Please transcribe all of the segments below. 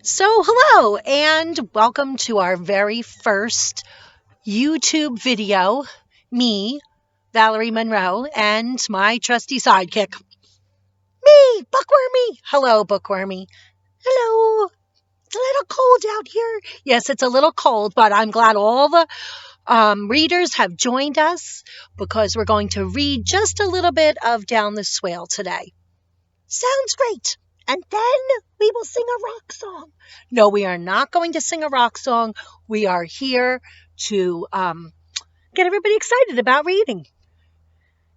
So, hello and welcome to our very first YouTube video. Me, Valerie Monroe, and my trusty sidekick, me, Bookwormy. Hello, Bookwormy. Hello. It's a little cold out here. Yes, it's a little cold, but I'm glad all the readers have joined us because we're going to read just a little bit of Down the Swale today. Sounds great. And then we will sing a rock song. No, we are not going to sing a rock song. We are here to get everybody excited about reading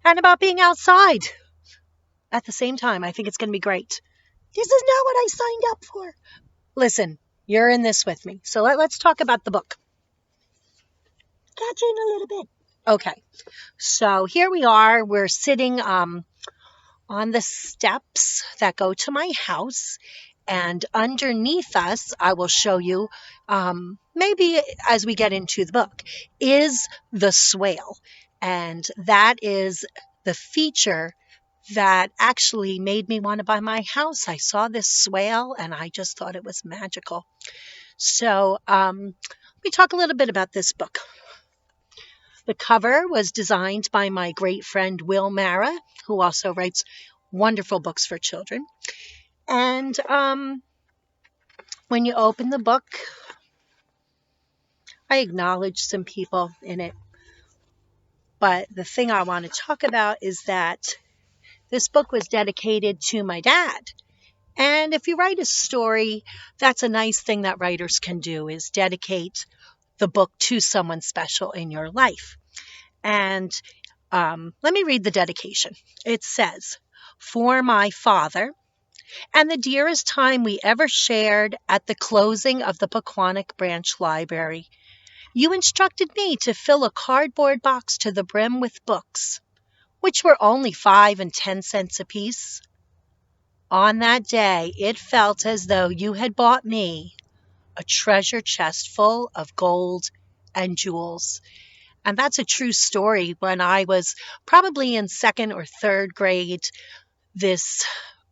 and about being outside at the same time. I think it's going to be great. This is not what I signed up for. Listen, you're in this with me. So let's talk about the book. Catch in a little bit. Okay. So here we are. We're sitting on the steps that go to my house. And underneath us, I will show you, maybe as we get into the book, is the swale. And that is the feature that actually made me want to buy my house. I saw this swale and I just thought it was magical. So let me talk a little bit about this book. The cover was designed by my great friend Will Mara, who also writes wonderful books for children. And when you open the book, I acknowledge some people in it. But the thing I want to talk about is that this book was dedicated to my dad. And if you write a story, that's a nice thing that writers can do, is dedicate the book to someone special in your life. And let me read the dedication. It says, "For my father, and the dearest time we ever shared at the closing of the Pequannock Branch Library, you instructed me to fill a cardboard box to the brim with books, which were only 5 and 10 cents apiece. On that day, it felt as though you had bought me a treasure chest full of gold and jewels." And that's a true story. When I was probably in 2nd or 3rd grade, this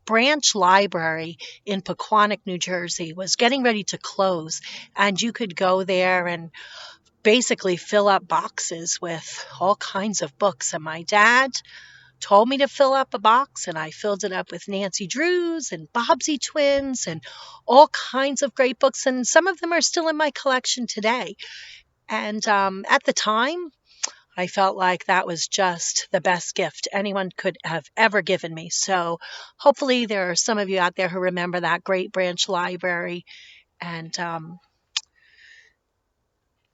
branch library in Pequannock, New Jersey was getting ready to close, and you could go there and basically fill up boxes with all kinds of books. And my dad told me to fill up a box, and I filled it up with Nancy Drews and Bobbsey Twins and all kinds of great books, and some of them are still in my collection today. And at the time, I felt like that was just the best gift anyone could have ever given me. So hopefully there are some of you out there who remember that great branch library. And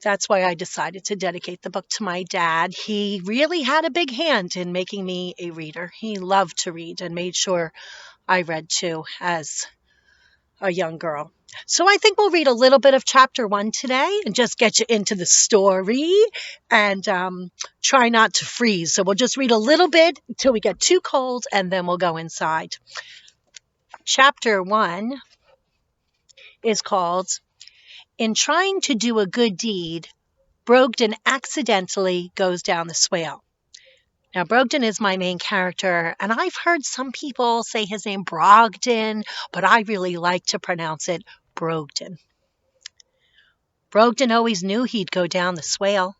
that's why I decided to dedicate the book to my dad. He really had a big hand in making me a reader. He loved to read and made sure I read too as a young girl. So I think we'll read a little bit of chapter 1 today and just get you into the story and try not to freeze. So we'll just read a little bit until we get too cold, and then we'll go inside. Chapter 1 is called, "In Trying to Do a Good Deed, Brogden Accidentally Goes Down the Swale." Now, Brogden is my main character, and I've heard some people say his name Brogden, but I really like to pronounce it Brogden. Brogden always knew he'd go down the swale,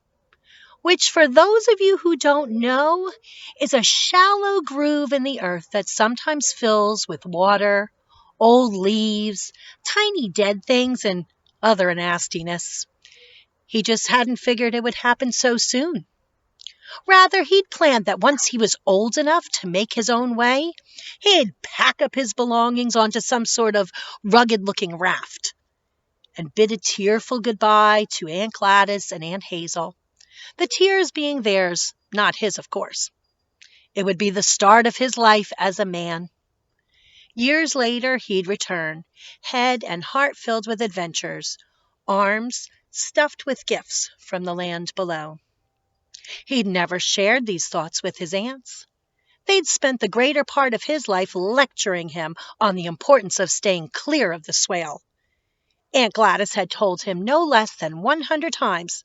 which, for those of you who don't know, is a shallow groove in the earth that sometimes fills with water, old leaves, tiny dead things, and other nastiness. He just hadn't figured it would happen so soon. Rather, he'd planned that once he was old enough to make his own way, he'd pack up his belongings onto some sort of rugged-looking raft and bid a tearful goodbye to Aunt Gladys and Aunt Hazel, the tears being theirs, not his, of course. It would be the start of his life as a man. Years later, he'd return, head and heart filled with adventures, arms stuffed with gifts from the land below. He'd never shared these thoughts with his aunts. They'd spent the greater part of his life lecturing him on the importance of staying clear of the swale. Aunt Gladys had told him no less than 100 times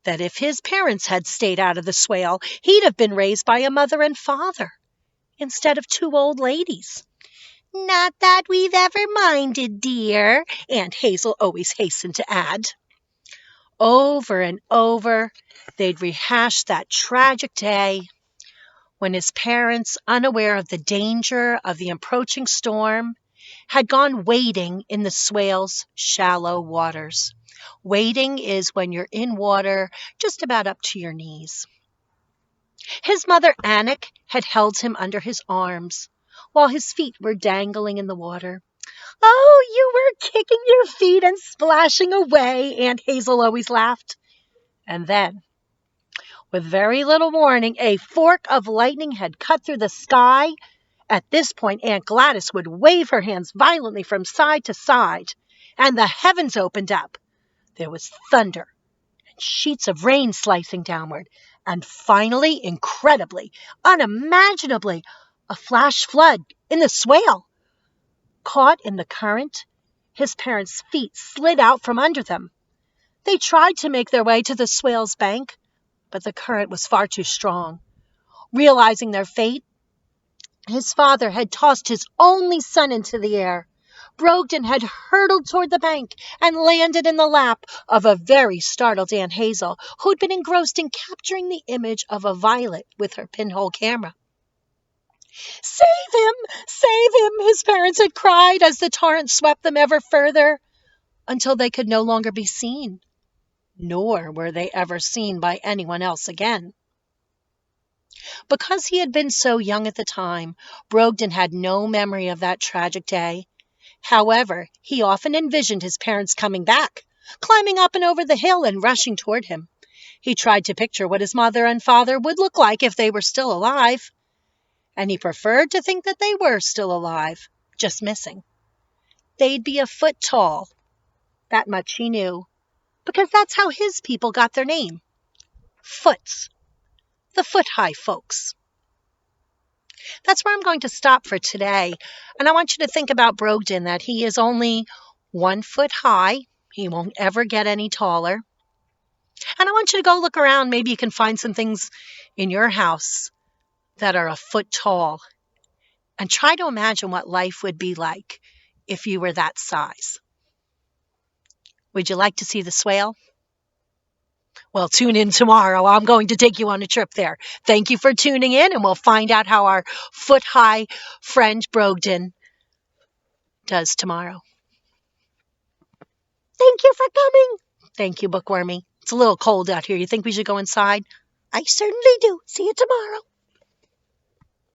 that if his parents had stayed out of the swale, he'd have been raised by a mother and father instead of 2 old ladies. Not that we've ever minded, dear, Aunt Hazel always hastened to add. Over and over, they'd rehash that tragic day when his parents, unaware of the danger of the approaching storm, had gone wading in the Swale's shallow waters. Wading is when you're in water just about up to your knees. His mother, Anik, had held him under his arms while his feet were dangling in the water. "Oh, you were kicking your feet and splashing away," Aunt Hazel always laughed. And then, with very little warning, a fork of lightning had cut through the sky. At this point, Aunt Gladys would wave her hands violently from side to side, and the heavens opened up. There was thunder and sheets of rain slicing downward, and finally, incredibly, unimaginably, a flash flood in the Swale. Caught in the current, his parents' feet slid out from under them. They tried to make their way to the Swale's bank, but the current was far too strong. Realizing their fate, his father had tossed his only son into the air. Brogden had hurtled toward the bank and landed in the lap of a very startled Aunt Hazel, who'd been engrossed in capturing the image of a violet with her pinhole camera. "Save him! Save him!" his parents had cried as the torrent swept them ever further, until they could no longer be seen, nor were they ever seen by anyone else again. Because he had been so young at the time, Brogden had no memory of that tragic day. However, he often envisioned his parents coming back, climbing up and over the hill and rushing toward him. He tried to picture what his mother and father would look like if they were still alive, and he preferred to think that they were still alive, just missing. They'd be a foot tall. That much he knew, because that's how his people got their name. Foots. The foot-high folks. That's where I'm going to stop for today. And I want you to think about Brogden, that he is only 1 foot high. He won't ever get any taller. And I want you to go look around. Maybe you can find some things in your house that are a foot tall. And try to imagine what life would be like if you were that size. Would you like to see the Swale? Well, tune in tomorrow. I'm going to take you on a trip there. Thank you for tuning in, and we'll find out how our foot-high friend Brogden does tomorrow. Thank you for coming. Thank you, Bookwormy. It's a little cold out here. You think we should go inside? I certainly do. See you tomorrow.